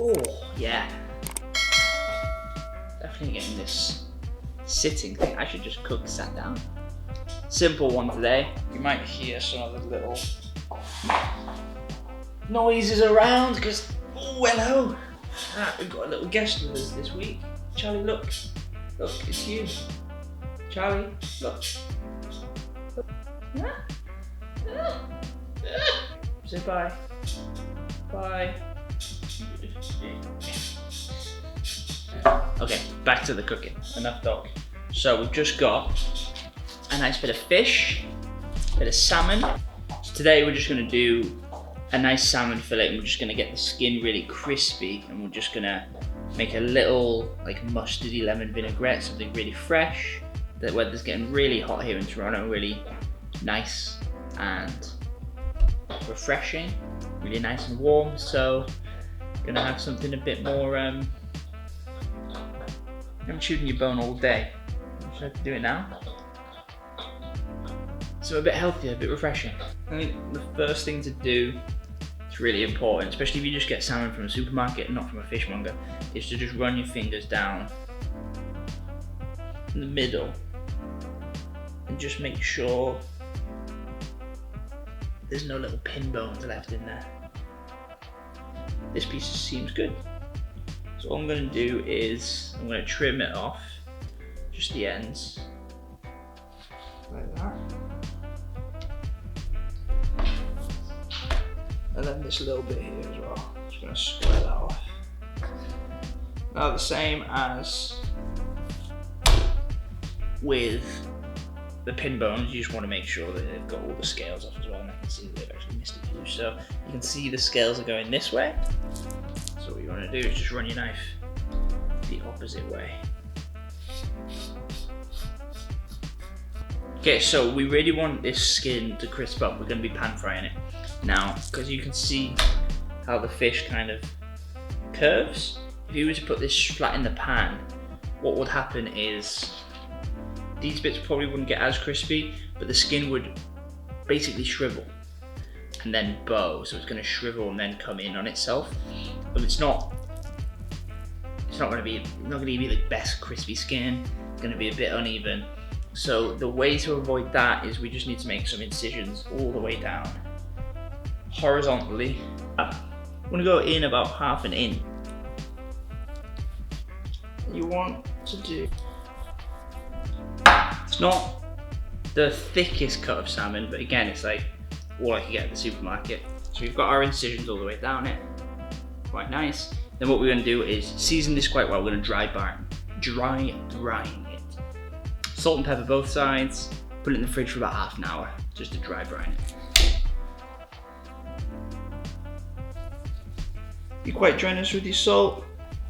Oh, yeah. Definitely getting this sitting thing. I should just cook sat down. Simple one today. You might hear some of the little noises around because, oh, hello. We've got a little guest with us this week. Charlie, look. Look, it's you. Charlie, look. Say bye. Bye. Okay, back to the cooking. Enough dog. So we've just got a nice bit of fish, a bit of salmon. So today we're just gonna do a nice salmon fillet, and we're just gonna get the skin really crispy, and we're just gonna make a little like mustardy lemon vinaigrette, something really fresh. The weather's getting really hot here in Toronto, really nice and refreshing, really nice and warm. So gonna have something a bit more, I'm chewing your bone all day. Should I do it now? So a bit healthier, a bit refreshing. I think the first thing to do, it's really important, especially if you just get salmon from a supermarket and not from a fishmonger, is to just run your fingers down in the middle and just make sure there's no little pin bones left in there. This piece seems good. So all I'm going to do is I'm going to trim it off, just the ends, like that. And then this little bit here as well. Just going to square that off. Now the same as with the pin bones, you just want to make sure that they've got all the scales off as well, and I can see that they've actually missed a few. So you can see the scales are going this way. So what you want to do is just run your knife the opposite way. Okay, so we really want this skin to crisp up. We're going to be pan frying it now, because you can see how the fish kind of curves. If you were to put this flat in the pan, what would happen is these bits probably wouldn't get as crispy, but the skin would basically shrivel and then bow. So it's going to shrivel and then come in on itself. But it's not going to be the best crispy skin. It's going to be a bit uneven. So the way to avoid that is we just need to make some incisions all the way down, horizontally. I'm going to go in about half an inch. You want to do, it's not the thickest cut of salmon, but again, it's like all I can get at the supermarket. So we've got our incisions all the way down it, quite nice. Then what we're going to do is season this quite well. We're going to dry brine it. Salt and pepper both sides. Put it in the fridge for about half an hour, just to dry brine it. Be quite generous with your salt.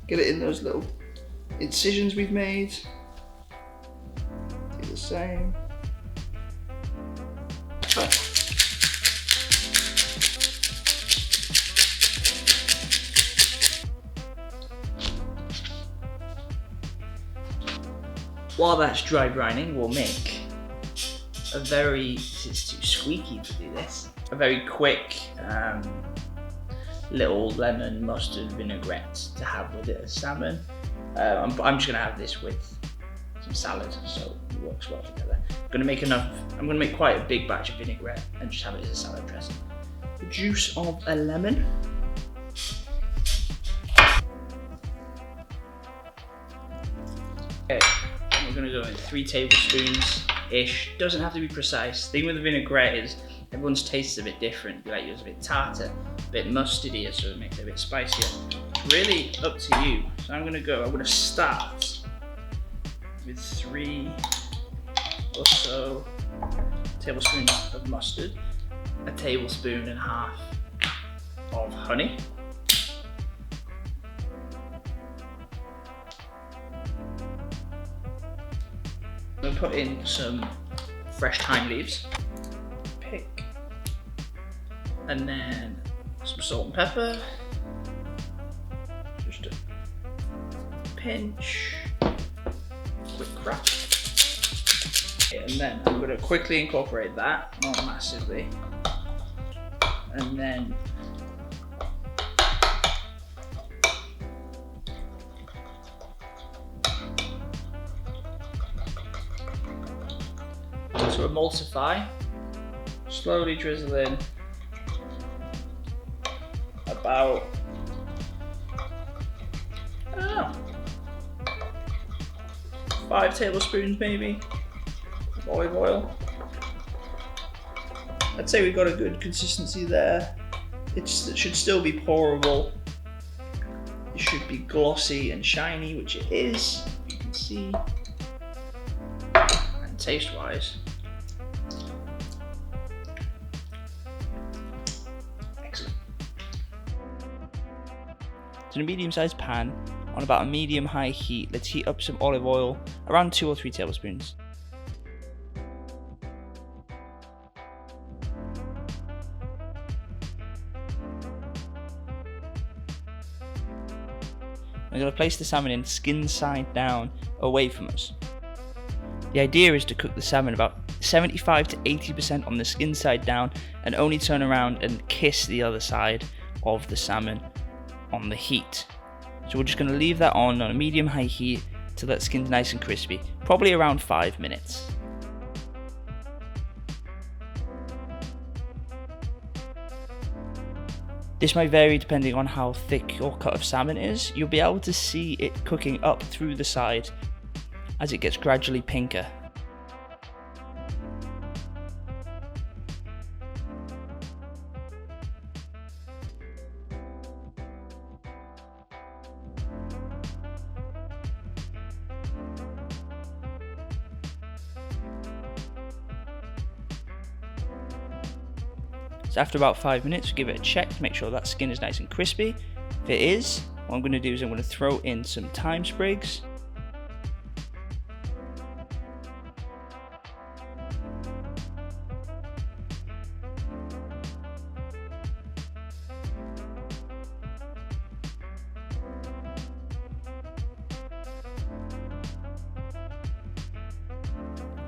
Get it in those little incisions we've made. Do the same. While that's dry brining, we'll make a very, it's too squeaky to do this, a very quick little lemon mustard vinaigrette to have with it as salmon. I'm just gonna have this with some salad, so it works well together. I'm gonna make quite a big batch of vinaigrette and just have it as a salad dressing. The juice of a lemon. Okay. We're going to go in 3 tablespoons-ish. Doesn't have to be precise. The thing with the vinaigrette is everyone's taste is a bit different. You like yours a bit tartar, a bit mustardier, so it makes it a bit spicier. Really up to you. So I'm going to start with 3 or so tablespoons of mustard, a tablespoon and a half of honey. I'm going to put in some fresh thyme leaves, pick, and then some salt and pepper, just a pinch, quick crack, and then I'm going to quickly incorporate that, not massively, and then to emulsify. Slowly drizzle in about, I don't know, 5 tablespoons maybe of olive oil. I'd say we've got a good consistency there. It should still be pourable. It should be glossy and shiny, which it is, you can see. And taste-wise, excellent. So in a medium-sized pan, on about a medium-high heat, let's heat up some olive oil, around 2 or 3 tablespoons. We're going to place the salmon in skin side down, away from us. The idea is to cook the salmon about 75 to 80% on the skin side down, and only turn around and kiss the other side of the salmon on the heat. So we're just going to leave that on a medium-high heat till that skin's nice and crispy, probably around 5 minutes. This might vary depending on how thick your cut of salmon is. You'll be able to see it cooking up through the side as it gets gradually pinker. So after about 5 minutes, give it a check to make sure that skin is nice and crispy. If it is, what I'm going to do is I'm going to throw in some thyme sprigs.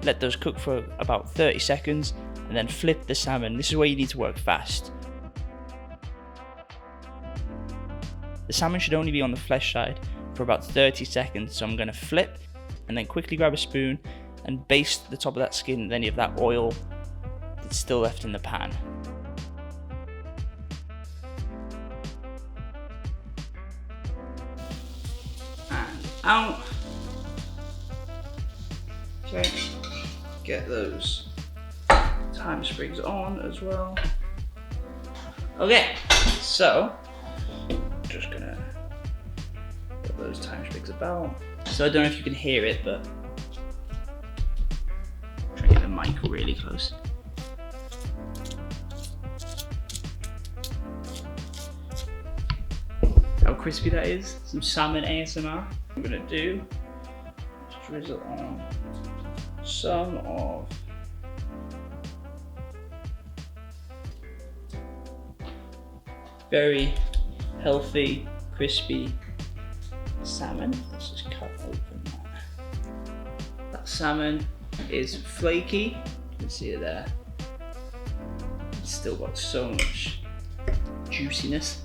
Let those cook for about 30 seconds. And then flip the salmon. This is where you need to work fast. The salmon should only be on the flesh side for about 30 seconds, so I'm going to flip and then quickly grab a spoon and baste the top of that skin with any of that oil that's still left in the pan. And out. Okay, get those thyme sprigs on as well. Okay, so just gonna put those thyme sprigs about. So I don't know if you can hear it, but I'm trying to get the mic really close. How crispy that is. Some salmon ASMR. I'm gonna do is drizzle on some of very healthy, crispy salmon. Let's just cut open that. That salmon is flaky. You can see it there. It's still got so much juiciness.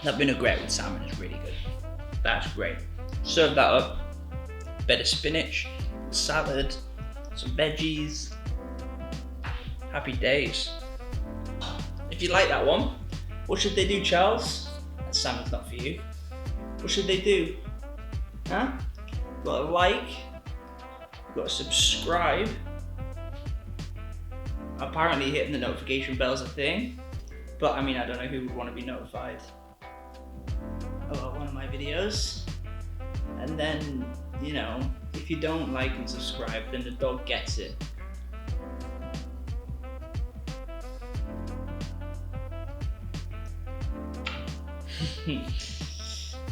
That vinaigrette with salmon is really good. That's great. Serve that up. Bit of spinach, salad, some veggies. Happy days. If you like that one, what should they do, Charles? That salmon's not for you. What should they do? Huh? You've got to like, you've got to subscribe. Apparently hitting the notification bell's a thing, but I mean, I don't know who would want to be notified about one of my videos. And then, you know, if you don't like and subscribe, then the dog gets it.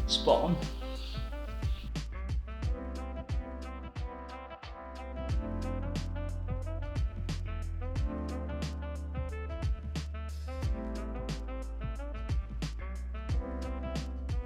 Spot on.